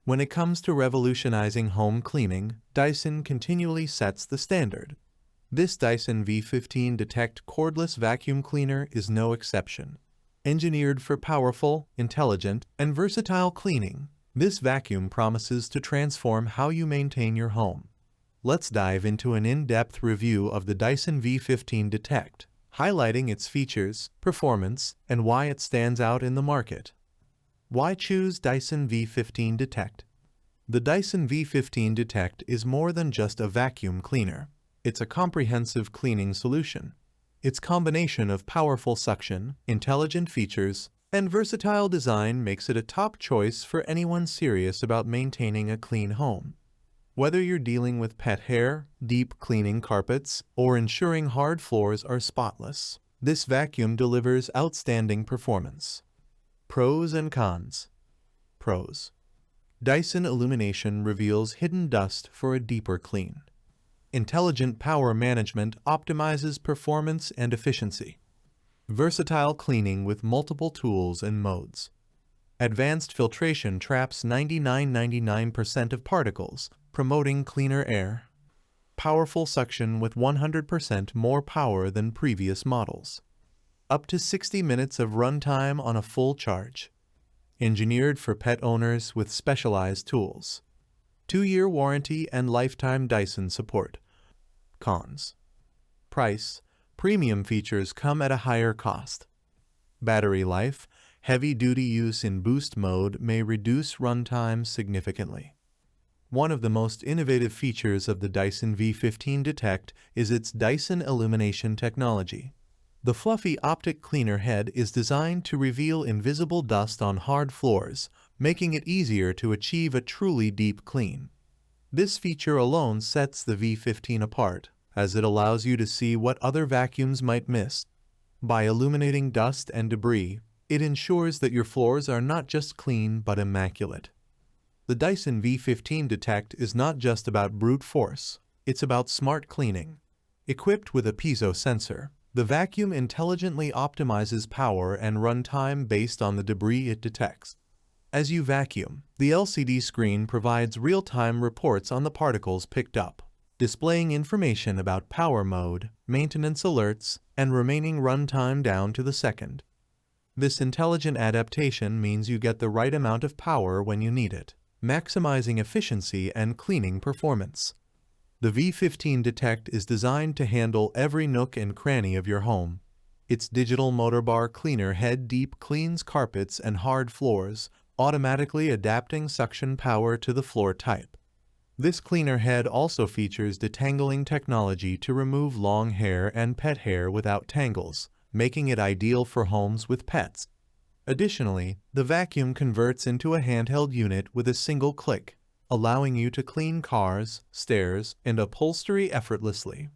When it comes to revolutionizing home cleaning, Dyson continually sets the standard. This Dyson V15 Detect cordless vacuum cleaner is no exception. Engineered for powerful, intelligent, and versatile cleaning, this vacuum promises to transform how you maintain your home. Let's dive into an in-depth review of the Dyson V15 Detect, highlighting its features, performance, and why it stands out in the market. Why choose Dyson V15 Detect? The Dyson V15 Detect is more than just a vacuum cleaner. It's a comprehensive cleaning solution. Its combination of powerful suction, intelligent features, and versatile design makes it a top choice for anyone serious about maintaining a clean home. Whether you're dealing with pet hair, deep cleaning carpets, or ensuring hard floors are spotless, this vacuum delivers outstanding performance. Pros and cons. Pros. Dyson Illumination reveals hidden dust for a deeper clean. Intelligent power management optimizes performance and efficiency. Versatile cleaning with multiple tools and modes. Advanced filtration traps 99.99% of particles, promoting cleaner air. Powerful suction with 100% more power than previous models. Up to 60 minutes of runtime on a full charge. Engineered for pet owners with specialized tools. 2-year warranty and lifetime Dyson support. Cons. Price. Premium features come at a higher cost. Battery life. Heavy-duty use in boost mode may reduce runtime significantly. One of the most innovative features of the Dyson V15 Detect is its Dyson Illumination technology. The fluffy optic cleaner head is designed to reveal invisible dust on hard floors, making it easier to achieve a truly deep clean. This feature alone sets the V15 apart, as it allows you to see what other vacuums might miss. By illuminating dust and debris, it ensures that your floors are not just clean but immaculate. The Dyson V15 Detect is not just about brute force, it's about smart cleaning. Equipped with a piezo sensor, the vacuum intelligently optimizes power and runtime based on the debris it detects. As you vacuum, the LCD screen provides real-time reports on the particles picked up, displaying information about power mode, maintenance alerts, and remaining runtime down to the second. This intelligent adaptation means you get the right amount of power when you need it, maximizing efficiency and cleaning performance. The V15 Detect is designed to handle every nook and cranny of your home. Its digital motor bar cleaner head deep cleans carpets and hard floors, automatically adapting suction power to the floor type. This cleaner head also features detangling technology to remove long hair and pet hair without tangles, making it ideal for homes with pets. Additionally, the vacuum converts into a handheld unit with a single click, allowing you to clean cars, stairs, and upholstery effortlessly.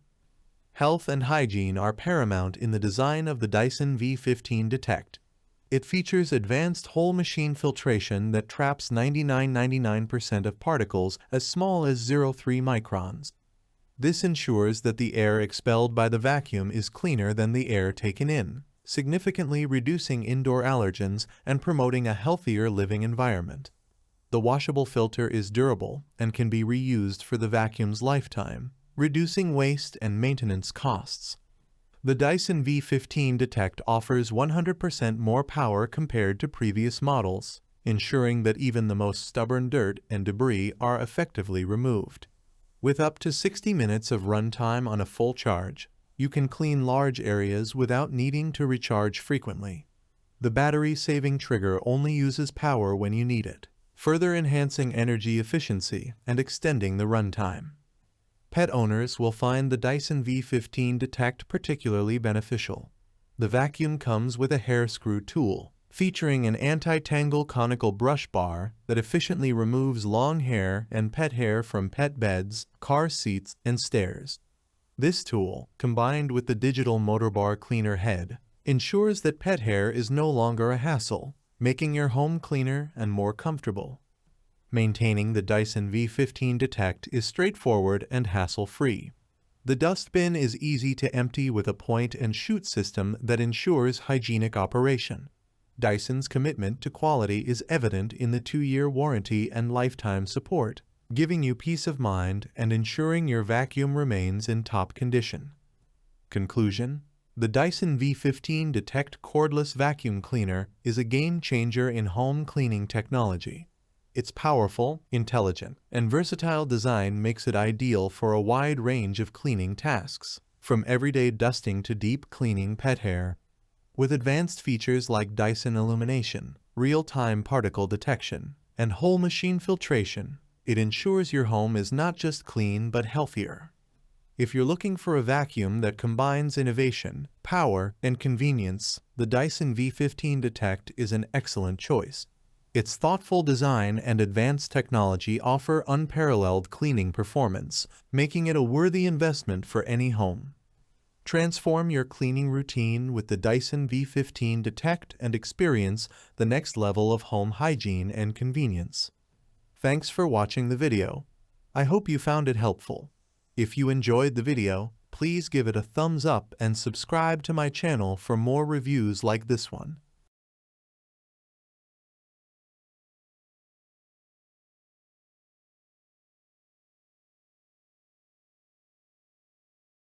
Health and hygiene are paramount in the design of the Dyson V15 Detect. It features advanced whole machine filtration that traps 99.99% of particles as small as 0.3 microns. This ensures that the air expelled by the vacuum is cleaner than the air taken in, significantly reducing indoor allergens and promoting a healthier living environment. The washable filter is durable and can be reused for the vacuum's lifetime, reducing waste and maintenance costs. The Dyson V15 Detect offers 100% more power compared to previous models, ensuring that even the most stubborn dirt and debris are effectively removed. With up to 60 minutes of runtime on a full charge, you can clean large areas without needing to recharge frequently. The battery-saving trigger only uses power when you need it, further enhancing energy efficiency and extending the runtime. Pet owners will find the Dyson V15 Detect particularly beneficial. The vacuum comes with a hair screw tool, featuring an anti-tangle conical brush bar that efficiently removes long hair and pet hair from pet beds, car seats, and stairs. This tool, combined with the digital motor bar cleaner head, ensures that pet hair is no longer a hassle, making your home cleaner and more comfortable. Maintaining the Dyson V15 Detect is straightforward and hassle-free. The dustbin is easy to empty with a point-and-shoot system that ensures hygienic operation. Dyson's commitment to quality is evident in the 2-year warranty and lifetime support, giving you peace of mind and ensuring your vacuum remains in top condition. Conclusion: the Dyson V15 Detect cordless vacuum cleaner is a game-changer in home cleaning technology. Its powerful, intelligent, and versatile design makes it ideal for a wide range of cleaning tasks, from everyday dusting to deep cleaning pet hair. With advanced features like Dyson illumination, real-time particle detection, and whole machine filtration, it ensures your home is not just clean but healthier. If you're looking for a vacuum that combines innovation, power, and convenience, the Dyson V15 Detect is an excellent choice. Its thoughtful design and advanced technology offer unparalleled cleaning performance, making it a worthy investment for any home. Transform your cleaning routine with the Dyson V15 Detect and experience the next level of home hygiene and convenience. Thanks for watching the video. I hope you found it helpful. If you enjoyed the video, please give it a thumbs up and subscribe to my channel for more reviews like this one.